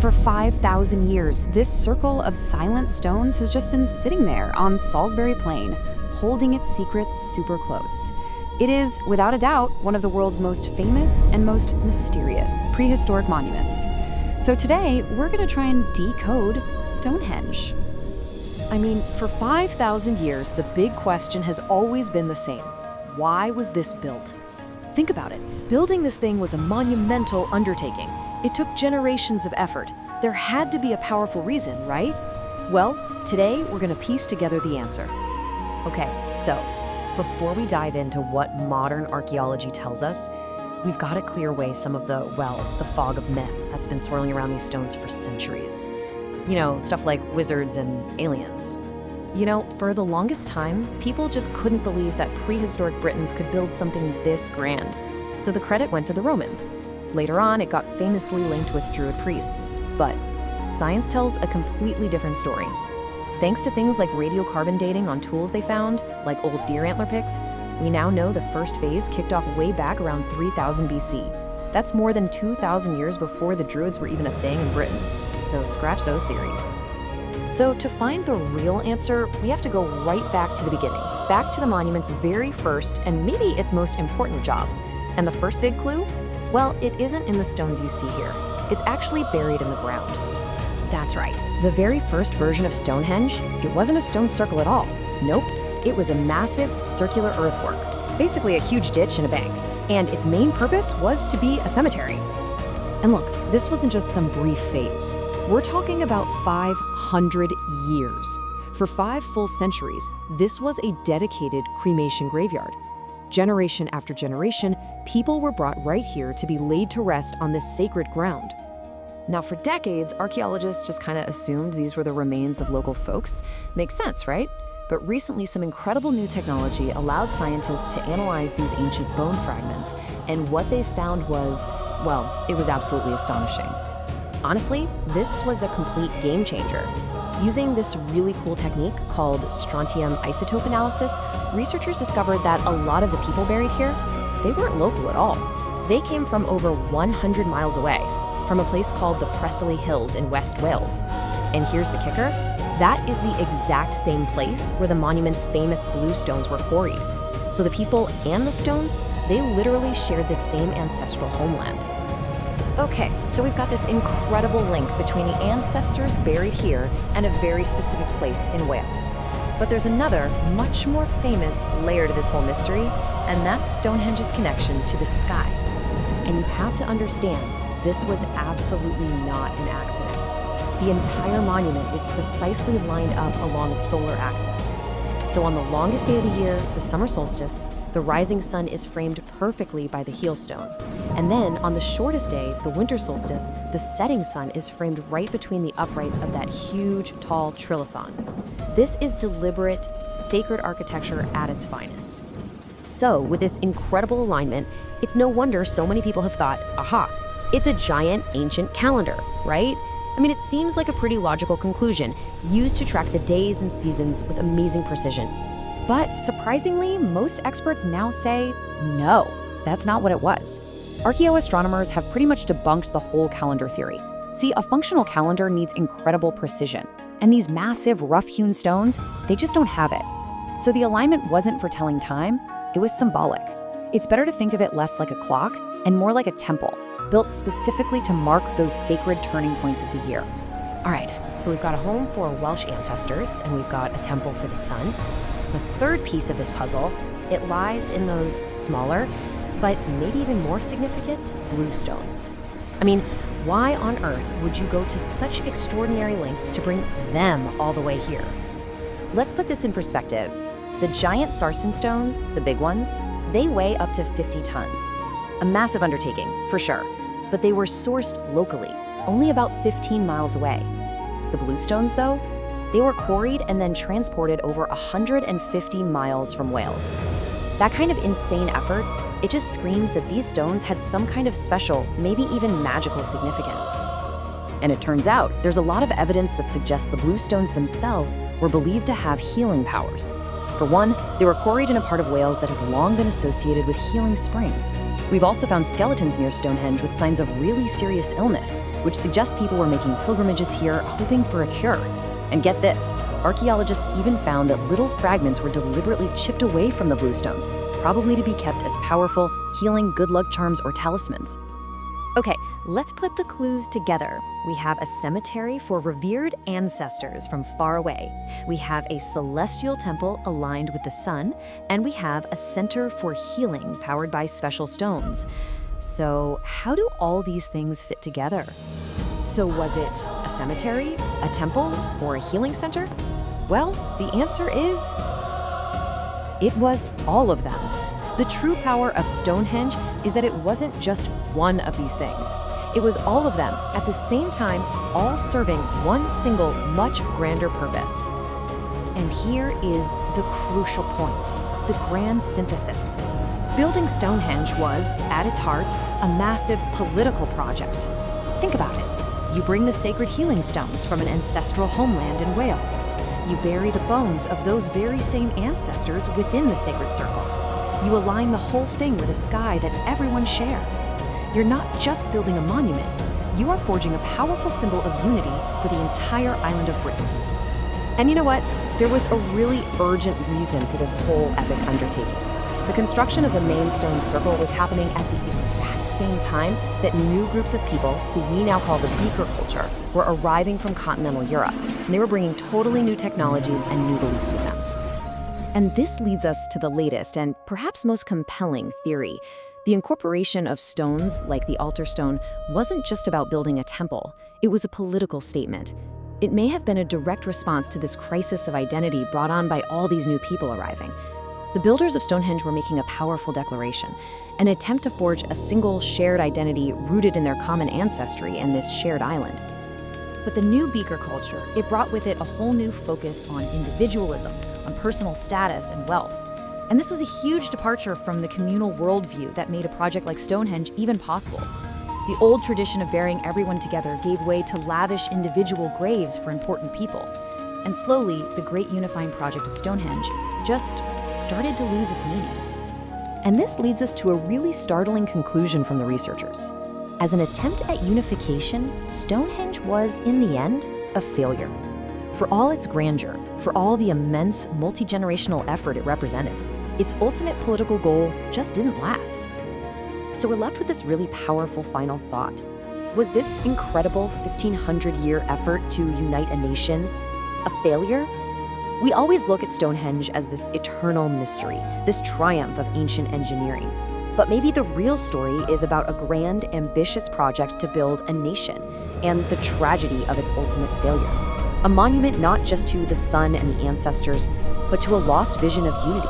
For 5,000 years, this circle of silent stones has just been sitting there on Salisbury Plain, holding its secrets super close. It is, without a doubt, one of the world's most famous and most mysterious prehistoric monuments. So today, we're going to try and decode Stonehenge. I mean, for 5,000 years, the big question has always been the same. Why was this built? Think about it. Building this thing was a monumental undertaking. It took generations of effort. There had to be a powerful reason, right? Well, today we're going to piece together the answer. Okay, so before we dive into what modern archaeology tells us, we've got to clear away some of the fog of myth that's been swirling around these stones for centuries. You know, stuff like wizards and aliens. You know, for the longest time, people just couldn't believe that prehistoric Britons could build something this grand. So the credit went to the Romans. Later on, it got famously linked with Druid priests. But science tells a completely different story. Thanks to things like radiocarbon dating on tools they found, like old deer antler picks, we now know the first phase kicked off way back around 3000 BC. That's more than 2,000 years before the Druids were even a thing in Britain. So scratch those theories. So to find the real answer, we have to go right back to the beginning, back to the monument's very first and maybe its most important job. And the first big clue? Well, it isn't in the stones you see here. It's actually buried in the ground. That's right. The very first version of Stonehenge, it wasn't a stone circle at all. Nope. It was a massive circular earthwork, basically a huge ditch and a bank. And its main purpose was to be a cemetery. And look, this wasn't just some brief phase. We're talking about 500 years. For 5 full centuries, this was a dedicated cremation graveyard. Generation after generation, people were brought right here to be laid to rest on this sacred ground. Now, for decades, archaeologists just kind of assumed these were the remains of local folks. Makes sense, right? But recently, some incredible new technology allowed scientists to analyze these ancient bone fragments, and what they found was, well, it was absolutely astonishing. Honestly, this was a complete game changer. Using this really cool technique called strontium isotope analysis, researchers discovered that a lot of the people buried here, they weren't local at all. They came from over 100 miles away, from a place called the Preseli Hills in West Wales. And here's the kicker, that is the exact same place where the monument's famous bluestones were quarried. So the people and the stones, they literally shared the same ancestral homeland. Okay, so we've got this incredible link between the ancestors buried here and a very specific place in Wales. But there's another, much more famous layer to this whole mystery, and that's Stonehenge's connection to the sky. And you have to understand, this was absolutely not an accident. The entire monument is precisely lined up along a solar axis. So on the longest day of the year, the summer solstice, the rising sun is framed perfectly by the heel stone. And then on the shortest day, the winter solstice, the setting sun is framed right between the uprights of that huge, tall trilithon. This is deliberate, sacred architecture at its finest. So with this incredible alignment, it's no wonder so many people have thought, aha, it's a giant ancient calendar, right? I mean, it seems like a pretty logical conclusion, used to track the days and seasons with amazing precision. But surprisingly, most experts now say, no, that's not what it was. Archaeoastronomers have pretty much debunked the whole calendar theory. See, a functional calendar needs incredible precision, and these massive, rough-hewn stones, they just don't have it. So the alignment wasn't for telling time, it was symbolic. It's better to think of it less like a clock and more like a temple, built specifically to mark those sacred turning points of the year. All right, so we've got a home for Welsh ancestors, and we've got a temple for the sun. The third piece of this puzzle, it lies in those smaller, but maybe even more significant, bluestones. I mean, why on earth would you go to such extraordinary lengths to bring them all the way here? Let's put this in perspective. The giant sarsen stones, the big ones, they weigh up to 50 tons. A massive undertaking, for sure, but they were sourced locally, only about 15 miles away. The bluestones, though, they were quarried and then transported over 150 miles from Wales. That kind of insane effort, it just screams that these stones had some kind of special, maybe even magical significance. And it turns out, there's a lot of evidence that suggests the bluestones themselves were believed to have healing powers. For one, they were quarried in a part of Wales that has long been associated with healing springs. We've also found skeletons near Stonehenge with signs of really serious illness, which suggest people were making pilgrimages here hoping for a cure. And get this, archaeologists even found that little fragments were deliberately chipped away from the blue stones, probably to be kept as powerful, healing good luck charms or talismans. Okay, let's put the clues together. We have a cemetery for revered ancestors from far away. We have a celestial temple aligned with the sun, and we have a center for healing powered by special stones. So, how do all these things fit together? So, was it a cemetery, a temple, or a healing center? Well, the answer is it was all of them. The true power of Stonehenge is that it wasn't just one of these things. It was all of them at the same time, all serving one single, much grander purpose. And here is the crucial point, the grand synthesis. Building Stonehenge was, at its heart, a massive political project. Think about it. You bring the sacred healing stones from an ancestral homeland in Wales. You bury the bones of those very same ancestors within the sacred circle. You align the whole thing with a sky that everyone shares. You're not just building a monument, you are forging a powerful symbol of unity for the entire island of Britain. And you know what? There was a really urgent reason for this whole epic undertaking. The construction of the main stone circle was happening at the exact same time that new groups of people, who we now call the Beaker culture, were arriving from continental Europe. And they were bringing totally new technologies and new beliefs with them. And this leads us to the latest and perhaps most compelling theory. The incorporation of stones, like the altar stone, wasn't just about building a temple. It was a political statement. It may have been a direct response to this crisis of identity brought on by all these new people arriving. The builders of Stonehenge were making a powerful declaration, an attempt to forge a single shared identity rooted in their common ancestry and this shared island. But the new Beaker culture, it brought with it a whole new focus on individualism, on personal status and wealth. And this was a huge departure from the communal worldview that made a project like Stonehenge even possible. The old tradition of burying everyone together gave way to lavish individual graves for important people. And slowly, the great unifying project of Stonehenge just started to lose its meaning. And this leads us to a really startling conclusion from the researchers. As an attempt at unification, Stonehenge was, in the end, a failure. For all its grandeur, for all the immense multi-generational effort it represented, its ultimate political goal just didn't last. So we're left with this really powerful final thought. Was this incredible 1,500-year effort to unite a nation a failure? We always look at Stonehenge as this eternal mystery, this triumph of ancient engineering. But maybe the real story is about a grand, ambitious project to build a nation and the tragedy of its ultimate failure. A monument not just to the sun and the ancestors, but to a lost vision of unity.